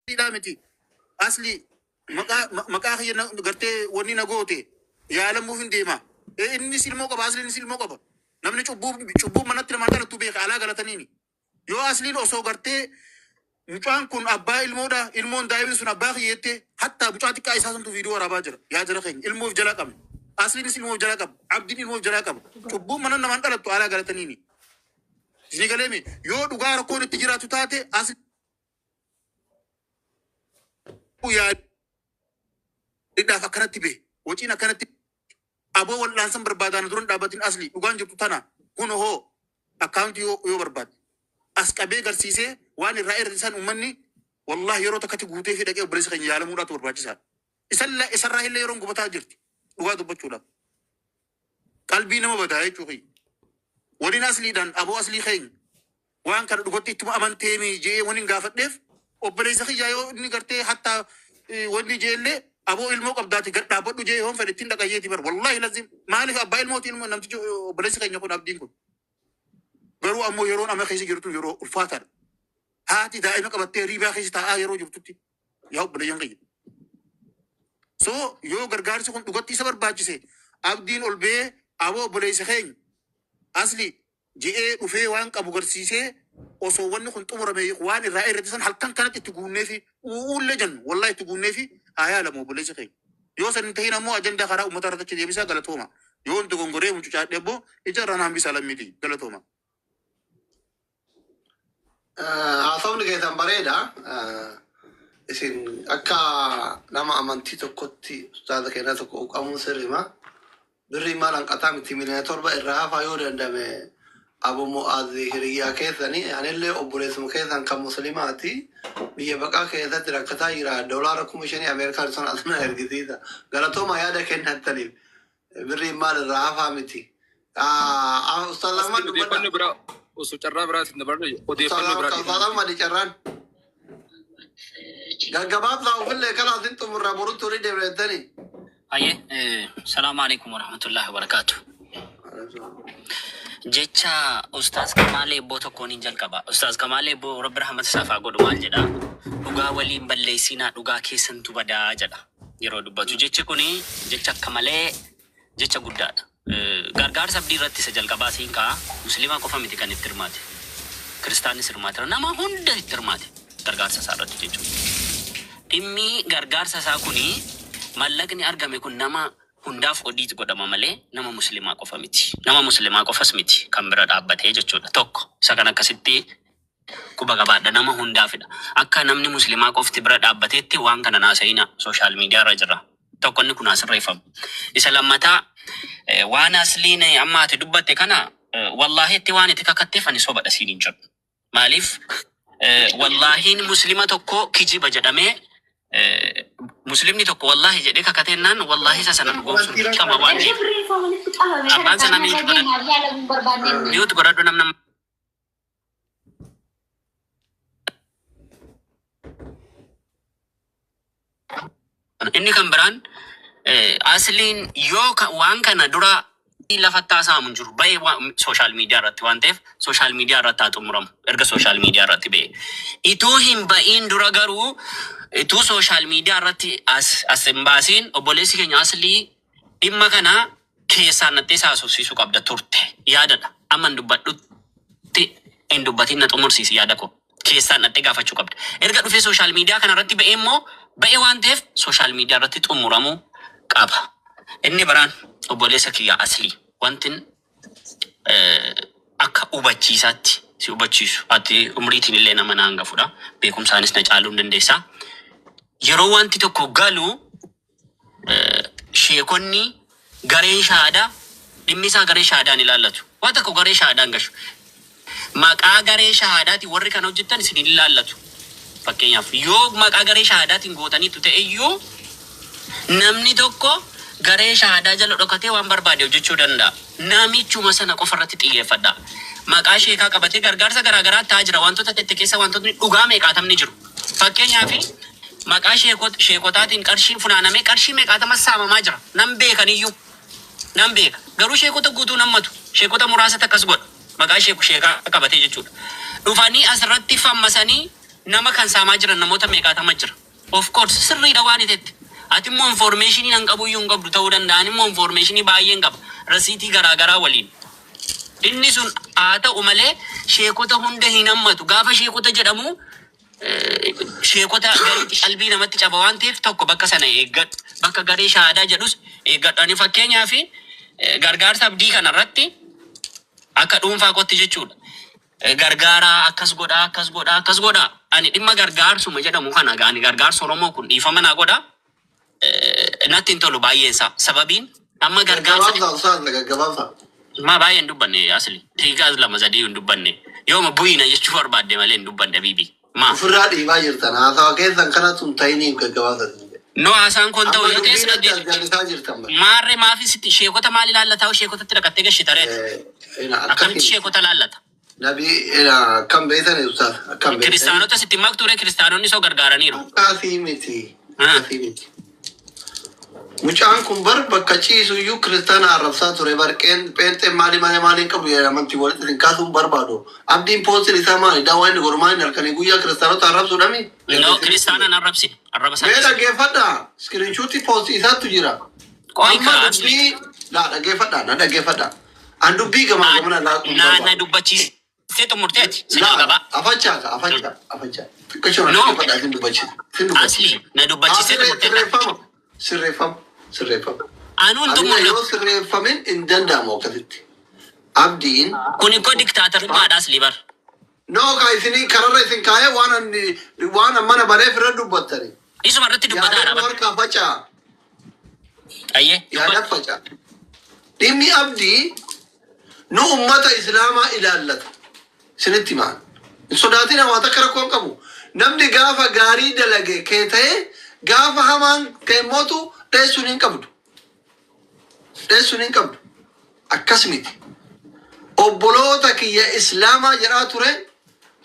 miti asli maqaa kiyya gartee wanni na goote yaalamuuf hin deema. Inni silmoo qaba, asliin silmoo qaba. Namni cubbuu manatti namaan dhalattu beeka alaa galataniini. Yoo asliin osoo gartee mucaan kun abbaa ilmoodha, ilmoon daa'imni sun abbaa kiyyeette hatta mucaa xiqqaa isaa santu viidiyoo waraabaa jira. Yaa jira keenya ilmoof jala qabna. Asliin ilmoof jala qaba, abdiin ilmoof jala qaba. Cubbuun mana namaan dhalattu alaa galataniini. Isin galeemi yoo dhugaa rakkoon itti jiraatu taate asli yaadidhaaf akkanatti bee wociin akkanatti aboo wal'aansan barbaadaan duran dhaabatiin asli dhugaan jirtu tana kun hoo akkaawuntii yoo barbaade as qabee garsiisee waan irraa irrisan uummanni wallahi yeroo takkatti guutee fi dhaqee obboleessa keenya yaalamuudhaatu barbaachisaadha. Isarraa illee yeroon gubataa jirti dhugaa dubbachuudhaaf qalbii nama badaa jechuudha. Waliin asliidhaan aboo aslii keenya waan kana dhugatti ittuma amanteemi jee waniin gaafadheef obboleessa kiyyaa yoo inni gartee hatta wanni jeellee aboo ilmoo qabdaati gad dhaabbadhu jee yoon fedhe ittiin dhaqayyeeti bar wallahi lazim maaliif abbaa ilmooti ilmoo namtichi obboleessa keenya kun abdiin kun garuu ammoo yeroon amma keessa jirtu yeroo ulfaataadha. Haati daa'ima qabattee riibaa keessa taa'aa yeroo jirtutti yaa obboleeyyan kiyya. So yoo gargaarsi kun dhugatti isa barbaachise abdiin ol bee aboo obboleessa keenya asli je'ee dhufee waan qabu garsiisee osoo wanni kun xumurame waan irraa irratti san halkan kanatti itti guunnee fi uullee jennu wallahi itti guunnee fi aayaa lama obboleessa keenya. Yoo san hin ta'in ammoo ajandaa karaa uummata irratti deebisaa galatooma. Yoo wanti gongoree mucucaa dhebboo ija irraan hambisaa lammiiti galatooma. Haasawni keessan bareeda. Isin akka nama amantii tokkotti ustaaza keenya tokko qabuun sirrima. Birrii maal hanqataa miti miliyoona 7 irraa hafaa yoo dandame Abu Mu'aaz hiriyaa keessanii anillee obboleessuma keessan kan muslimaati biyya baqaa keessatti rakkataa jira doolaara 5,000 Ameerikaan sun asuma ergisiisa galatooma yaada kennattaniif birrii maal irraa hafaa miti. Ustaaz Ahmad odeeffannoo biraa osoo carraa biraatti dabarre odeeffannoo biraa Ustaaz Ahmad carraan gaggabaabsaa ofillee kanaatiin xumurraa borutti horii deebi'ettanii. Assalamu alaikum warahmatullahi wabarakatuh. Jecha Ustaaz Kamalee Ebboo tokkoon hin jalqaba. Ustaaz Kamalee Ebboo Rabbi rahmat isaaf godhu maal jedha? Dhugaa waliin balleessinaa dhugaa keessantu badaa jedha. Yeroo dubbatu jechi kuni jecha akka malee jecha guddaadha. Gargaarsa abdii irratti isa jalqabaa siin ka'a. Musliimaa qofa miti kan itti hirmaate. Kiristaanis hirmaate. Nama hunda itti hirmaate. Gargaarsa isaa irratti jechuudha. Dhimmi gargaarsa isaa kuni mallaqni argame kun nama hundaaf odiitu godhama malee nama musliimaa qofa miti. Nama musliimaa qofas miti kan bira dhaabbatee jechuudha. Tokko isa kan akkasitti quba qabaadha nama hundaafidha. Akka namni musliimaa qofti bira dhaabbateetti waan kana naasa'ina sooshaal miidiyaa irra jira. Tokko inni kun asirreeffamu. Isa lammataa waan asliin amma ati dubbatte kana wallahi itti waan itti kakatteef ani sobadha siin hin jedhu. Maaliif wallahiin musliima tokko kijiba jedhamee muslimni tokko wallahi jedhee kakatennaan wallahi isa sana dhugoomsuun qaba waan jiru. Abbaan sana miyuutu godhadhu namna inni kan biraan asliin yoo waan kana dura lafatti haasa'amu jiru baay'ee sooshaal miidiyaa irratti waan ta'eef sooshaal miidiyaa irratti haa xumuramu erga sooshaal miidiyaa irratti ba'e. Itoo hin ba'iin dura garuu ituu sooshaal miidiyaa irratti as hin baasiin obboleessi keenya aslii dhimma kana keessaan nattee haasofsiisuu qabda turte yaadadha. Amma hin dubbadhutti hin dubbatiin na xumursiisi yaada koo keessaan nattee gaafachuu qabda. Erga dhufee sooshaal miidiyaa kana irratti ba'e immoo ba'e waan ta'eef sooshaal miidiyaa irratti xumuramuu qaba. Inni biraan obboleessa kiyyaa aslii wantin akka hubachiisaatti si hubachiisu ati umriitiin illee nama na hangafudha beekumsaanis na caaluu hin dandeessaa. Yeroo wanti tokko galu sheekonni gareen shaadaa dhimmi isaa garee shaadaan ilaallatu. Waan tokko garee shaadaan gashu. Maqaa garee shaadaati warri kan hojjettan isin ilaallatu. Fakkeenyaaf yoo maqaa garee shaadaatiin gootaniitu ta'e iyyuu namni tokko garee shaadaa jala dhokatee waan barbaade hojjechuu danda'a. Namichuma sana qofa irratti xiyyeeffadha. Maqaa sheekaa qabatee gargaarsa garaagaraa ta'aa jira. Wantoota itti keessa wantootni dhugaa meeqaatamni jiru. Fakkeenyaaf maqaa sheekotaatiin qarshiin funaanamee qarshii meeqaatama saamamaa jira. Nam beekaniyyuu. Nam beeka. Garuu sheekota guutuu nammatu. Sheekota muraasa takkas godha. Maqaa sheekaa qabatee jechuudha. Dhufanii asirratti fammasanii nama kan saamaa jiran namoota meeqaatama jira. Of course sirriidha waan itetti. Ati immoo informationii nan qabu iyyuu hin qabdu ta'uu danda'an immoo informationii baay'een qaba. Rasiitii garaagaraa waliin. Inni sun haa ta'u malee sheekota hunda hin hammatu. Gaafa sheekota jedhamu sheekota garii qalbii namatti caba waan ta'eef tokko bakka sana eeggadhu. Bakka garee shahaadaa jedhus eeggadhu. Ani fakkeenyaa fi gargaarsa abdii kanarratti akka dhuunfaa kotti jechuudha. Gargaaraa akkas godhaa. Ani dhimma gargaarsuma jedhamu kana gaani gargaarsa Oromoo kun dhiifama naa godhaa. Natti hin tolu baay'een isaa. Sababiin amma gargaarsa ma baay'een dubbanne asli. Tiikaas lama sadii hin dubbanne. Yooma buyina jechuu barbaadde malee hin dubbanne bibi. Ofirraa dhiibaa jirtan haasawa keessan kanatu hin ta'iniif gaggabaasa. No haasaan kun ta'u yoo ta'es dhaggeeffatu. Maarree maafi sitti sheekota maal ilaallata sheekotatti dhaqattee gashitare. Akkamitti sheekota laallata? Nabii akkam beektan ustaas akkam beektan. Kiristaanota sitti maktuure kiristaanonni isoo gargaaraniiru. Akkasii miti. Mucaan kun bar bakka ciisu iyyuu kiristaana arrabsaa ture barqeen pheenxeen maaliin qabu amantii walitti hin kaasuun barbaadu. Abdiin poostiin isaa maali? Daawwaa inni gormaan halkanii guyyaa kiristaanota arrabsuudhami? No kiristaanaan arrabsine. Mee dhaggeeffadhaa. Iskiriinshuutii poostii isaattu jira. Amma dubbii dhaggeeffadhaa na dhaggeeffadhaa. An dubbii gamaa gamana laa. Na dubbachiisee xumurteeti. Sinoo gabaa. Afachaa. Xiqqashoo na dhaggeeffadhaa sin dubbachiise. Asli na dubbachiisee xumurteeti. Sirreeffama. Anuun xumurre. Yoo sirreeffamin hin danda'amu akkasitti. Abdiin. Kun ikkoo diktaatarummaadhaas libar. Noo kaa isinii kararra isin kaayee waan mana baree fira dubbattani. Isuma irratti dubbataadha. Yaada warqaa facaa. Ayyee. Yaada facaa. Dhimmi abdii nu ummata islaamaa ilaallata. Isinitti maal? Hin sodaatin hawaasa akka rakkoon qabu. Namni gaafa gaarii dalage kee ta'ee gaafa hamaan keemmotu dheessuun hin qabdu. Akkas miti. Obboloota kiyya islaamaa jedhaa ture.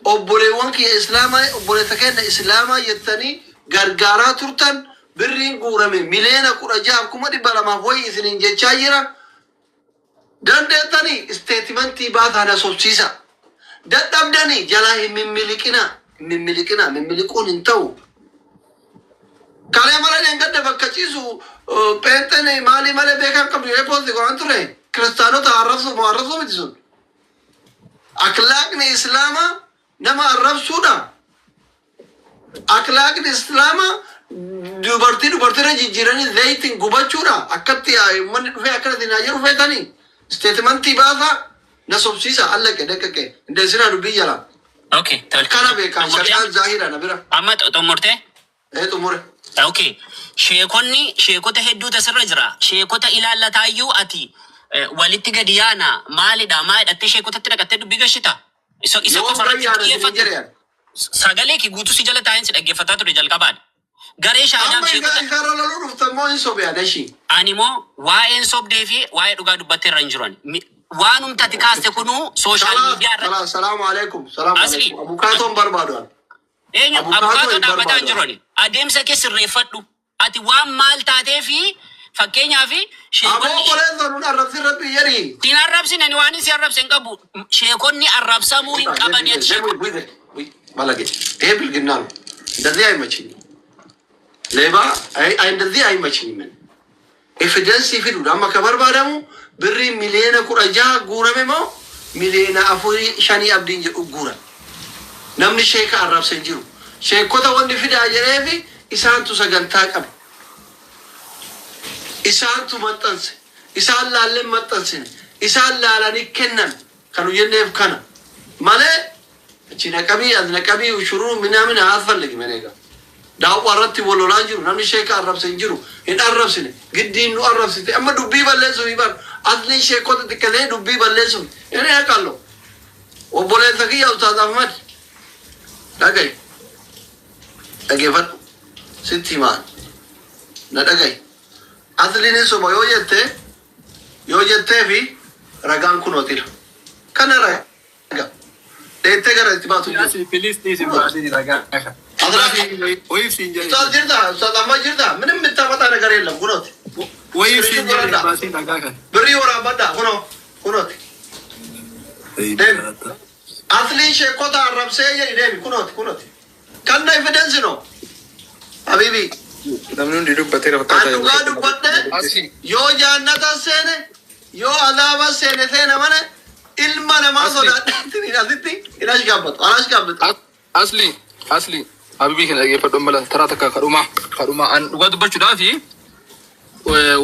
Obboleewwan kiyya islaamaa obboleeta kenna islaamaa jettanii gargaaraa turtan birriin guurame miliyoona 16,200 wayii isiniin jechaa jira. Dandeettanii isteetimentii baataana sobsiisa. Dadhabdanii jalaa hin mimmiliqina. Mimmiliquun hin ta'u. Kalee malee gadda bakka ciisu pheenxeen maalii malee beekan qabdu yoo poostii godhan ture. Kiristaanota arrabsuu miti sun. Akhlaaqni islaamaa nama arrabsuudha. Akhlaaqni islaamaa dubartiirra jijjiiranii zayitiin gubachuudha. Akkatti uummanni dhufee akkatti naajee dhufeetanii. Isteetimentii baasaa na sobsiisa allaqe daqqaqe. Indeessinaa dubbii jala. Okay. Kana beekan shari'aan zaahira na bira. Amma xumurtee? Xumure. Okay. Sheekota hedduu tasirra jira. Sheekota ilaallatayyuu ati walitti gadi yaana maalidha sheekotatti dhaqattee dubbii gashita. Isa qofa dhaggeeffatu. Sagalee kee guutuu si jala taa'een si dhaggeeffataa ture jalqabaadha. Garee shaadaan sheekota. Amma isaarra loluu dhuftan moo hin sobee adashii? Ani immoo waa'een sobdee fi waa'ee dhugaa dubbattee irra hin jiran. Waan humtati kaaste kunuu sooshaal miidiyaa irratti. Salaamu alaikum. Abukaatoon barbaadu. Eenyu abukaatoo dhaabbataa hin jiran. Adeemsa kee sirreeffadhu. Ati waan maal taatee fi fakkeenyaaf sheekonni. Aboo qoleen nun arrabsi rabbi jedhi. Siin arrabsin ani waan isin arrabse hin qabu. Sheekonni arrabsamuu hin qaban. Malage. Bilginnaan. እንደዚህ አይመችኝም። ሌባ እንደዚህ አይመችኝም። ኤቪደንስ ይፊዱ ዳማ ከበርባደሙ ብሪ ሚሊዮነ 16 ጉረሜ ሞ ሚሊዮነ 5 አብዲን ጀዱ ጉረ namni sheeka arrabsan jiru sheekota wanni fidaa jedheefi isaantu sagantaa qabe isaantu maxxanse isaan laalleen maxxansine isaan laalanii kennan kanu jenneef kana malee achi naqabii ushuruu minaamin haasfallegi meneega daawwa irratti walolaan jiru namni sheeka arrabsan jiru hin arrabsine giddiin nu arrabsite amma dubbii balleessuuf ibar asliin sheekota xiqqalee dubbii balleessuuf inni haqallo obboleessa kiyya Ustaaz Ahmad dhaggeeffadhu sitti himaan na dhagahi asliin soba yoo jettee fi ragaan kunootila kana raga deettee gara itti baatu Ustaaz Ahmad jirta ምንም የምታመጣ ነገር የለም ኩኖት ብሪ ወራበዳ ኩኖት asliin sheekota arrabsee jedhi deemi kunooti Kan evidence no. Habibi. namni hundi dubbatee lafa Anu gadu badde. Yo jannata sene. Yo adaba sene mana. Ilma nama sodaadha. Asitti ilash gabbatu. asli habibii kana dhaggeeffadhu malan taraa takka kadhuma an dhugaa dubbachuudhaafi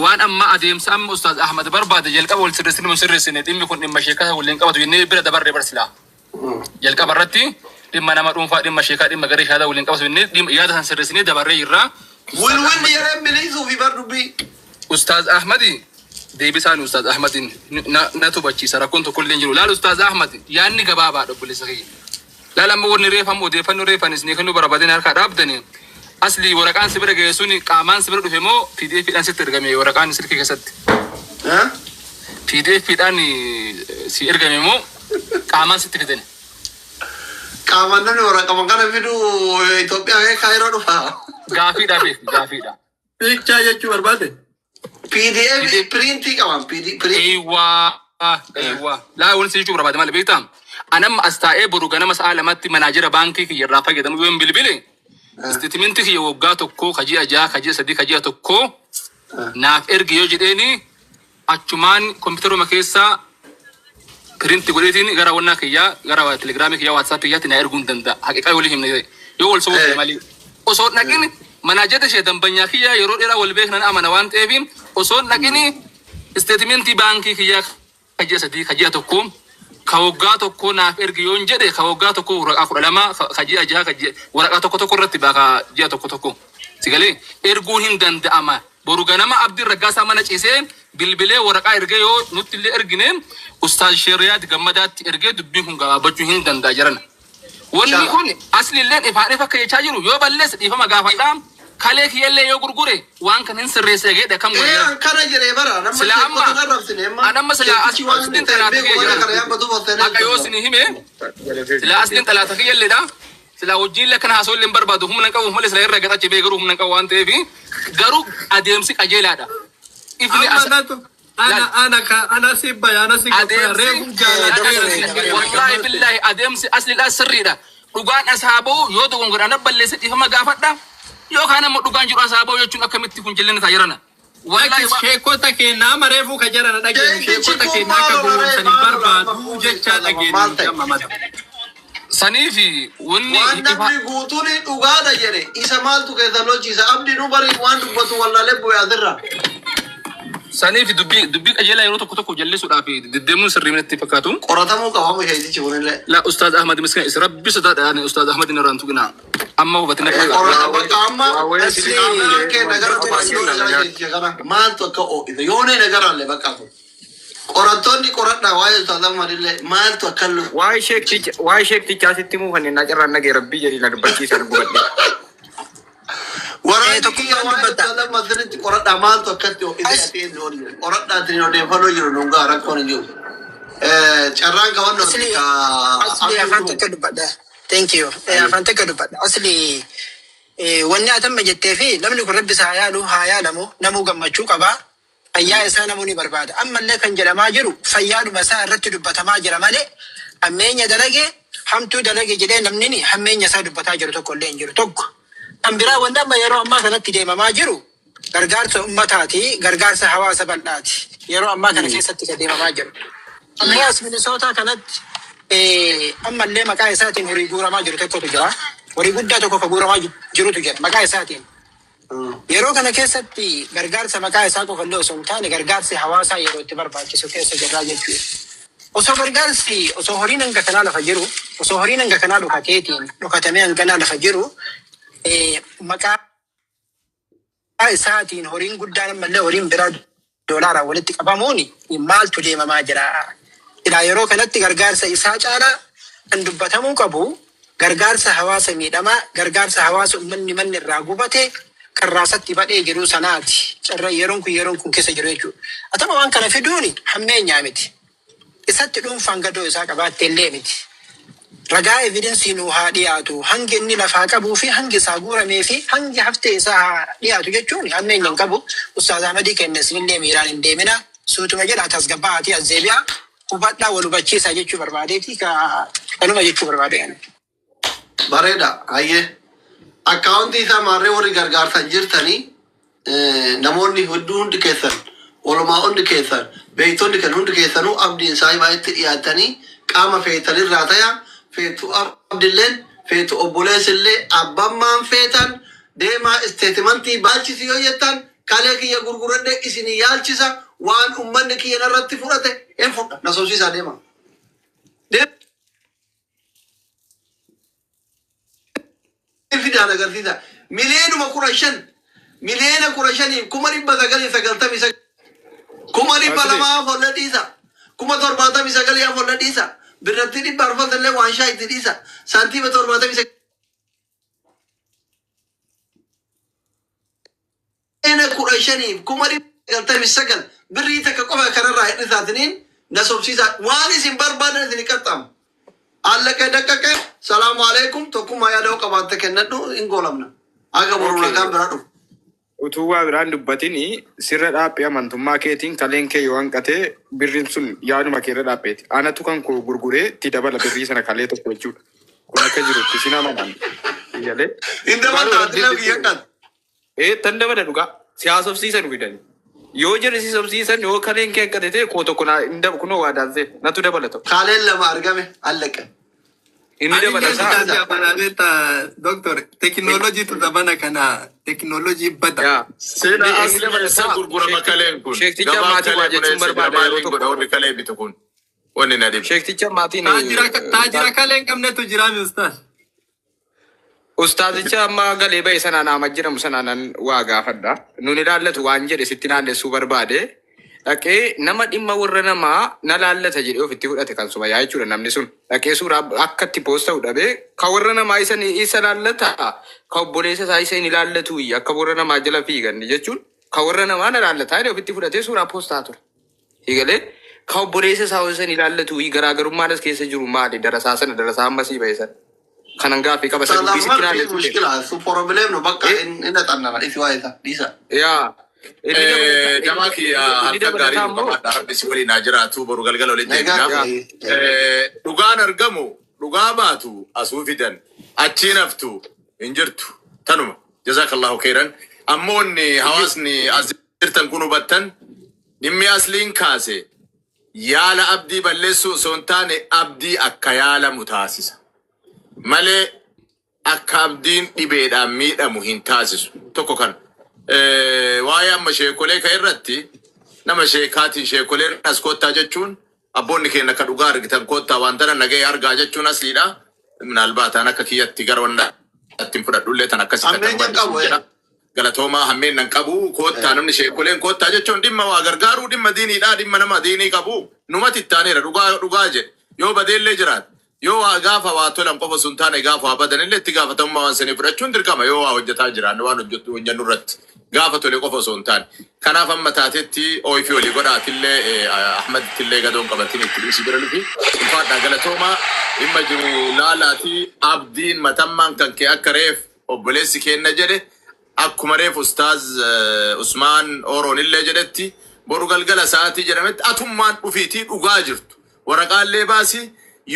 waan amma adeemsa amma Ustaaz Ahmad barbaade jalqaba wal sirreessine mun sirreessine dhimmi kun dhimma sheekaa waliin qabatu jennee bira dabarree barsilaa jalqaba irratti dhimma nama dhuunfaa dhimma sheekaa dhimma garee shaadaa waliin qabatu jennee dhimma yaada san sirreessine dabarree irraa Wilwilli yeroo miliisuu fi bardubbii. Ustaaz Ahmadi deebisaan Ustaaz Ahmadin na tubachiisa rakkoon tokko illee jiru laal Ustaaz Ahmad yaanni gabaabaa dhobbolessa kiyya laal amma warni reefamu odeeffannoo reefanis ni kan nu barbaadanii harkaa dhaabdanii asli waraqaan sibira geessuun qaamaan sibira dhufe moo PDF dhaan sitti ergame waraqaan sirkii keessatti PDF dhaan si ergame moo qaamaan sitti fidani Qaamaan namni waraqaa kana fidu Itoophiyaa kaayiroo dhufa. Gaafiidha. Picture jechuu barbaade. PDF printii qaban Eewwa. Laa wanti jechuu barbaade maal beektaa? Anam as taa'ee boru ganama sa'a lamatti manaajira baankii kiyya irraa fayyadamu yoo hin bilbile. Isteetimentii kiyya waggaa tokkoo kaji'a ja'a kaji'a sadii kaji'a tokkoo naaf ergi yoo jedheeni achumaan kompiitaruma keessaa printi godheetiin gara wannaa kiyyaa gara telegiraamii kiyyaa waatsaap kiyyaatti na erguun danda'a. Haqiqaa walii himne yoo wal sobuu malee. Osoo dhaqin manaajirri ishee dambanyaa kiyyaa yeroo dheeraa wal beeknan amana waan ta'eef osoo dhaqin isteetimentii baankii kiyyaa kaji'a sadii kaji'a tokkoo ka waggaa tokkoo naaf ergi yoo hin jedhe ka waggaa tokkoo waraqaa 12 kaji'a jaha kaji'a waraqaa tokko irratti baaka ji'a tokko sigalee erguun hin danda'ama. Boru ganama Abdii Raggaasaa mana ciisee bilbilee waraqaa ergee yoo nutti illee ergine Ustaaz Sheeriyaat Gammadaatti ergee dubbiin kun gabaabachuu hin danda'a jiran. Wanni kun asli illee ifaadheef akka jechaa jiru yoo balleessa dhiifama gaafadhaa kalee kiyyallee yoo gurgure waan kan hin sirreessee geedha kam godhe. Kana jiree bara Sila amma sila aslin talaata kiyya akka yoo isin hime sila aslin talaata kiyyalleedha. Sila wajjin illee kana haasoo illee barbaadu humna qabu malee sila irra gatachi bee garuu humna qabu waan ta'eef garuu adeemsi qajeelaadha. Ana sibbaya reefu wallahi billahi adeemsi aslidha sirriidha. Dhugaan asaaboo yoo dogongodhaan balleessa dhiifama gaafadha. Yoo kana immoo dhugaan jiru asaaboo jechuun akkamitti kun jilleen isaa jirana. Wallahi sheekota keenyaa mareefu ka jarana dhageenya sheekota keenyaa akka gowwoomsanii barbaadu jecha dhageenya mamata. Saniifi wanni namni guutuun dhugaadha jedhe isa maaltu keessa lochiisa abdii nu bari waan dubbatu wallaalee bu'aatirra. Saniifi dubbii qajeelaa yeroo tokko jallisuudhaaf deddeemuun sirrii minatti fakkaatu. Qoratamuu qabamu sheetichi kunillee. La Ustaaz Ahmad miskiin isa rabbi sodaadhaan Ustaaz Ahmad inni irraan tuqina. Amma hubatina maaltu akka oo'isa yoonee nagaraallee bakkaatu. Qorattoonni qoradhaa waa'ee Ustaaz Ahmad illee maaltu akka lu. Waa'ee sheektichaa sitti muufannee na carraan nagee rabbii jedhii na dubbachiisan gubadhe. Waraanni kiyya waa'ee Ustaaz Ahmad sirriitti qoradhaa maaltu akkatti oo'isa ta'een oolire. Qoradhaatiin odeeffannoo jiru dhungaa rakkoon hin jiru. Carraan qabannoo asli afaan takka dubbadha. Thank you. Afaan takka dubbadha. Asli wanni atamma jettee fi namni kun rabbi isaa haa yaalamu namuu gammachuu qabaa. Fayyaa isaa namuu ni barbaada. Ammallee kan jedhamaa jiru fayyaadhuma isaa irratti dubbatamaa jira malee hammeenya dalage hamtuu dalage jedhee namni hammeenya isaa dubbataa jiru tokko illee hin jiru tokko. Kan biraa wanti amma yeroo ammaa kanatti deemamaa jiru gargaarsa ummataati gargaarsa hawaasa bal'aati. Yeroo ammaa kana keessatti kan deemamaa jiru. Ammas Minnesota kanatti ammallee maqaa isaatiin horii guuramaa jiru tokkotu jira. Horii guddaa tokko ka guuramaa jirutu jira maqaa isaatiin. Yeroo kana keessatti gargaarsa maqaa isaa qofa illee osoo hin taane gargaarsi hawaasaa yeroo itti barbaachisu keessa jirraa jechuudha. Osoo horiin hanga kanaa lafa jiru, osoo horiin hanga kanaa dhukatamee hanganaa lafa jiru, maqaa isaatiin horiin guddaan ammallee horiin biraa doolaaraan walitti qabamuun maaltu deemamaa jira. Ilaa yeroo kanatti gargaarsa isaa caalaa kan dubbatamuu qabu gargaarsa hawaasa miidhamaa, gargaarsa hawaasa uummanni manni irraa gubate qarraasatti badhee jiru sanaati. Carraa yeroon kun keessa jiru jechuudha. Atama waan kana fiduuni hammeenyaa miti. Isatti dhuunfaan gadoo isaa qabaattee illee miti. Ragaa evidensii nuu haa dhiyaatu. Hangi inni lafaa qabuu fi hangi isaa guuramee fi hangi haftee isaa haa dhiyaatu jechuun hammeenya hin qabu. Ustaaz Ahmadii kenna isinillee miiraan hin deemina. Suutuma jedhaa tasgabbaatii azzeebiyaa hubadhaa wal hubachiisaa jechuu barbaadeeti kanuma jechuu barbaade. Bareeda hayyee akkaawuntii isaa maarree warri gargaarsan jirtanii namoonni hedduu hundi keessan walumaa hundi keessan beektonni kan hundi keessanuu abdiin saayibaa itti dhiyaatanii qaama feetanirraa ta'aa feetu abdilleen feetu obboleessillee abbammaan feetan deemaa isteetimantii baalchisi yoo jettan kalee kiyya gurguradhe isinii yaalchisa waan ummanni kiyya narratti fudhate en fudha na sobsiisaa deema. Fidaan agarsiisa miliyoonuma 15 miliyoona 15 kuma 990 kuma 200 folla dhiisa kuma 79 folla dhiisa birratti 400 illee waan shaa itti dhiisa saantiima 79 15 kuma 99 birrii takka qofa kanarraa hidhisaatiniin na sobsiisa waan isin barbaadan isin qaxxaamu. Allaka dakkake salamu alaikum tokkuma yaadau qabatte kennadhu ingolamna aga boruna kan biradu utuwa biraan dubbatini sirra dhaabbee amantummaa keetiin kaleen kee yoo hanqate birriin sun yaaduma keerra dhaabbeeti anatu kan koo gurguree itti dabala birrii sana kalee tokko jechuudha kun akka jirutti sin amanan iyalee tan dabala dhugaa siyaasofsiisan fidani yoo jedhe siyaasofsiisan yoo kaleen kee hanqate ta'e koo tokko kunoo waadaanse natu dabalato kaleen lama argame allaka ini dapat saya panaleta dokter teknologi tu zaman kana teknologi bada sena asli mana gurgura makalen kun Sheikh Ticha mati wajah sumber pada orang kale bitukun wani nadib Sheikh Ticha mati ni tajira kalen kamne tu jirami Ustaz Ticha amma gale bai sana nama jiram sana nan waga fadda nuni dallatu wanje de sittina de super bade Oke, nama dhimma warra namaa na laallata jedhee ofitti fudhate kan suma yaa jechuudha namni sun. Dhaqee suuraa akkatti poosta fudhabee kan warra namaa isa laallata kan obboleessa isaa isa hin ilaallatu akka warra namaa jala fiiganne jechuun kan warra namaa na laallataa jedhee ofitti fudhatee suuraa poostaa ture. Higalee kan obboleessa isaa isa hin ilaallatu garaagarummaan as keessa jiru maali darasaa sana darasaa ammasii ba'isan. Kanan gaaffii qaba isa dubbisi kinaaletu. Mushkila su problem no bakka inni xannana isi waayita dhisa. Yaa. Jamaki harka gaarii qabadha rabbi si waliin jiraatu boru galgala waliin deemna. Dhugaan argamu dhugaa baatu asuu fidan achiin haftu hin jirtu tanuma jazakallahu khairan ammoonni hawaasni as jirtan kun hubattan dhimmi asliin kaase yaala abdii balleessuu osoo hin taane abdii akka yaalamu taasisa malee akka abdiin dhibeedhaan miidhamu hin taasisu tokko kan waa'ee amma sheekolee ka irratti nama sheekaatiin sheekolee as koottaa jechuun abboonni keenya akka dhugaa argitan koottaa waan tana nagahee argaa jechuun asliidha. Minaalbaataan akka kiyyatti gara wanda ittiin fudhadhullee tan akkasii galatoomaa hammeen nan qabu koottaa namni sheekoleen koottaa jechuun dhimma waa gargaaruu dhimma diiniidha dhimma nama diinii qabu numati ittaaneera dhugaa jedhe yoo badeellee jiraat yoo waa gaafa waa tolan qofa sun taane gaafa waa badanillee itti gaafatamummaa waan sanii fudhachuun dirqama yoo waa hojjetaa jiraan waan hojjetu hojjennu irratti gaafa tole qofa osoo hin taane kanaaf amma taatetti ooyifii olii godhaatillee Ahmedtillee gadoon qabatiin itti dhiisi bira lufi ulfaadhaa galatoomaa dhimma jiru laalaatii abdiin matammaan kan kee akka reef obboleessi kenna jedhe akkuma reef ustaaz Usmaan Oroonillee jedhetti boru galgala sa'aatii jedhametti atummaan dhufiitii dhugaa jirtu waraqaallee baasii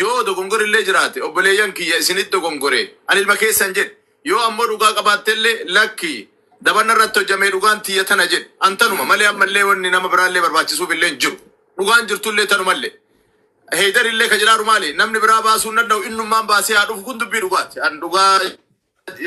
yoo dogongorillee jiraate obboleeyyan kiyya isinitti dogongoree ani ilma keessan jedhe yoo ammoo dhugaa qabaattellee lakki dabanna irratti hojjamee dhugaan tiyya tana jedhe antanuma malee ammallee wanni nama biraallee barbaachisuuf illee jiru dhugaan jirtullee tanumallee heedarillee ka jiraaru maali namni biraa baasuu hin danda'u innummaan baasee haa dhufu kun dubbii dhugaati an dhugaa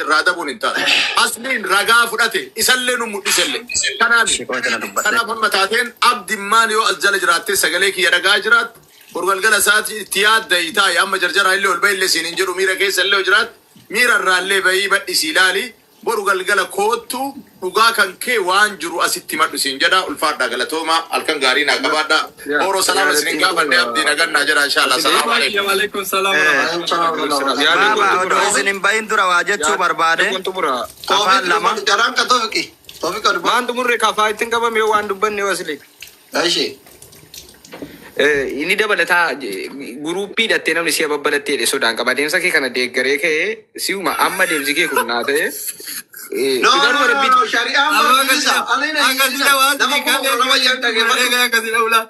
irraa dabuun hin taane asliin ragaa fudhate isallee nu mul'isellee kanaaf amma taateen abdimmaan yoo as jala jiraattee sagalee kiyya dhagaa jiraatte Borgalgala saati itti yaadda itaa amma jarjara illee ol bahillee siin hin jiru miira keessa illee jiraat miira irraallee bahii badhisi ilaali borgalgala koottu dhugaa kan kee waan jiru asitti madhu siin jedha ulfaadhaa galatooma halkan gaarii naa qabaadha oro salaama siin gaafanne abdii nagannaa jira inshallah salaamu alaykum wa alaykum salaam baba isin bayin dura wajechuu barbaade afaan lama garaan ka tofiki waan tumurre kafaa ittiin qabame waan dubbanne wasile Aishi ini dabalataa guruppii dhattee namni si'a babbalattee dhe sodaan qaba deemsa kee kana deeggaree ka'ee si'uma amma deemsi kee kun naa ta'e no shari'aa maalisa akasida waan nama yaadda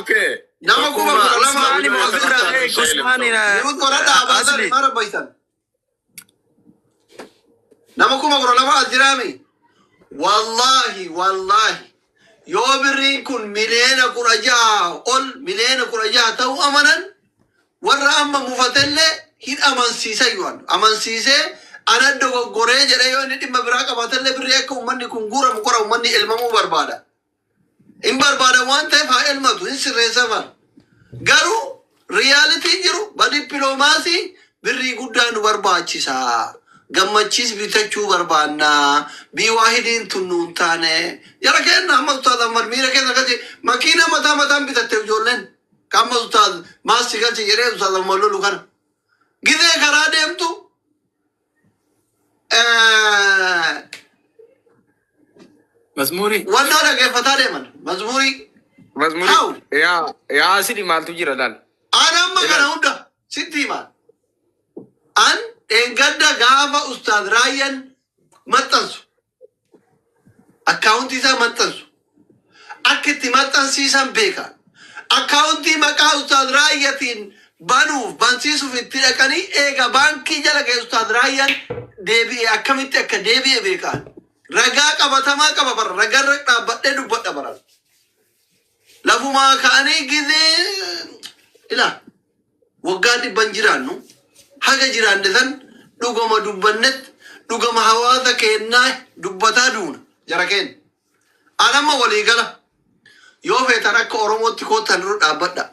okay nama kuma Usmaani Usmaani Yut koradha abaasan mara baisan nama kuma kura lama as jiraami wallahi yoo birriin kun miliyoona 16 ol miliyoona 16 ta'uu amanan warra amma mufatellee hin amansiisa yoon amansiisee ana dogoggoree jedhee yoo inni dhimma biraa qabaatellee birrii akka ummanni kun guuramu qora ummanni ilmamuu barbaada in barbaada waan ta'eef haa ilmatu hin sirreessa fara garuu riyaalitii jiru badipiloomaasii birrii guddaa nu barbaachisa gammachiis bitachuu barbaanna biwaahidiin tunnuun taane yara kenna amma utaadha marmiira kenna kati makiina mataan bitatte ijoolleen kamma utaadha maasti galchi jedhee utaadha malolu kana gidee karaa deemtu Mazmuri. Wanda dhaggeeffataa deeman mazmuri yaa asii maaltu jira laal ana amma kana hunda sitti himaa an engadda gaafa ustaad raayyan maxxansu akkaawuntii isaa maxxansu akka itti maxxansiisan beeka akkaawuntii maqaa ustaad raayyatiin banuuf bansiisuuf itti dhaqanii eega baankii jala ga'e ustaad raayyan deebi'e akkamitti akka deebi'e beekaan ragaa qabatamaa qaba bara ragarra dhaabbadhee dubbadha bara lafumaa ka'anii gizee ila waggaa dhibban jiraannu haga jiraanne san dhugama dubbannet dhugama hawaasa kennaa dubbataa duuna jara kenna anamma waliigala yoo feetan akka oromootti koottan dura dhaabbadha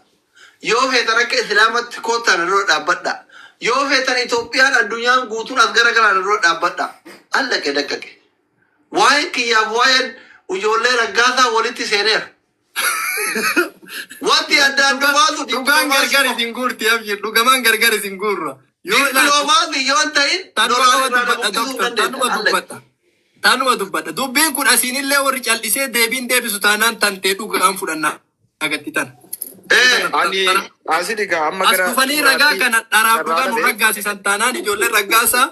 yoo feetan akka islaamatti koottan dura dhaabbadha yoo feetan Itoophiyaan addunyaan guutuun as gara garaan dura dhaabbadha allaqe daqqaqe waa'ee kiyyaaf waa'een ijoollee raggaasaa walitti seeneera wanti adda adda baatu Dhugaan gargar isin guurti abjir. Dhugamaan gargar isin guurra. dippiloomaasii yoo ta'in Tanuma dubbadha. Dubbiin kun asiinillee warri callisee deebiin deebisu taanaan tantee dhugaan fudhannaa agattitan. ani asii diga amma As gara dhufanii ragaa kana dharaaf dhugaa nu raggaasisan taanaan ijoolleen raggaasaa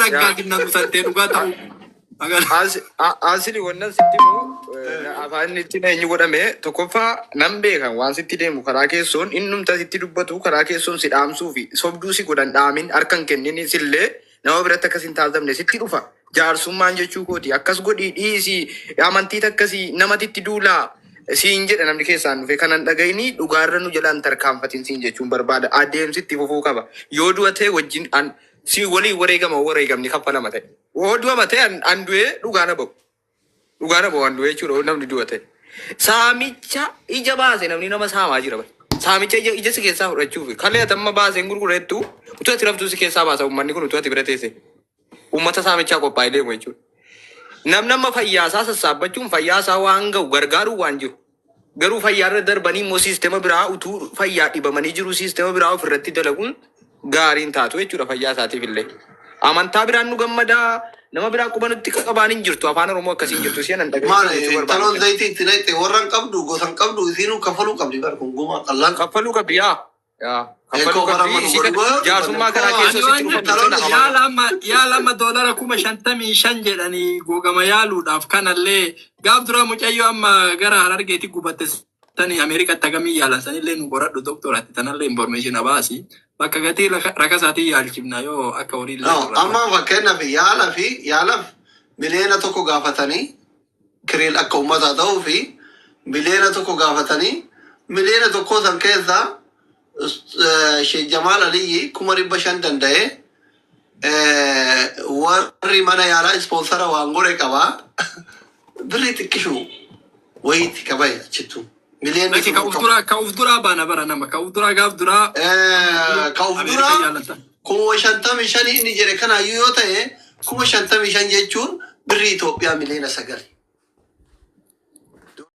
raggaasinna gusantee dhugaa ta'u. asii wannan sitti mu afaan itti eenyu godhame tokkoffaa nan beekan waan sitti deemu karaa keessoon innumta sitti dubbatu karaa keessoon si dhaamsuu fi sobduu si godhan dhaamin harkan kennini sillee nama biratti akkasin taasifamne sitti dhufa jaarsummaan jechuu kooti akkas godhii dhiisii amantii akkasii namatitti duulaa siin jedha namni keessaan dhufe kanan dhagayni dhugaarra nu jalaan tarkaanfatiin siin jechuun barbaada adeemsitti fufuu qaba yoo du'a ta'e wajjin si walii wareegamni kaffalama ta'e yoo du'a ta'e an du'ee dhugaana ba'u an du'ee jechuudha namni du'a ta'e saamicha ija baase namni nama saamaa jira saamicha ija si keessaa fudhachuuf kallee atamma baaseen gurgureettu utuu ati raftuu si keessaa baasa uummanni kun utuu ati bira teesse uummata saamichaa qophaa'ee deemu jechuudha. Nama fayyaasaa sassaabbachuun fayyaasaa waan ga'u gargaaruu waan jiru. Garuu fayyaarra darbanii immoo siistema biraa utuu fayyaa dhibamanii jiru siistema biraa ofirratti dalaguun gaariin taatu jechuudha fayyaasaatiif illee. Amantaa biraan nu gammadaa nama biraa qubanutti qabaan hin jirtu afaan Oromoo akkasiin jirtu si'an maali taloon zayitii itti naqxe warran qabdu gosan qabdu isiinuu kaffaluu qabdi bar kun gumaa qallaan kaffaluu qabdi jaarsummaa kanaa keessatti yaalama doolara 55 jedhanii googama yaaluudhaaf kanallee gaaf dura mucayyoo amma gara Harargeetti gubatte tani Ameerikaatti agamii yaalan sanillee nu qoradhu doktoraatti tanallee information abaasi bakka gatii rakasaatii yaalchifna yoo akka horiillee amma fakkeenyaaf yaalaaf miliyoona tokko gaafatanii kiriil akka uummataa ta'uu fi miliyoona tokko gaafatanii miliyoona tokko san keessaa Sheikh Jamal Aliyyi 500 danda'ee warri mana yaalaa ispoonsara waan godhe qabaa birrii xiqqishu wayiiti qabaya achitu miliyoona ka uf duraa baana bara nama ka uf duraa gaaf duraa 55 inni jedhe kanaayyuu yoo ta'e 55 jechuun birrii Itoophiyaa miliyoona 9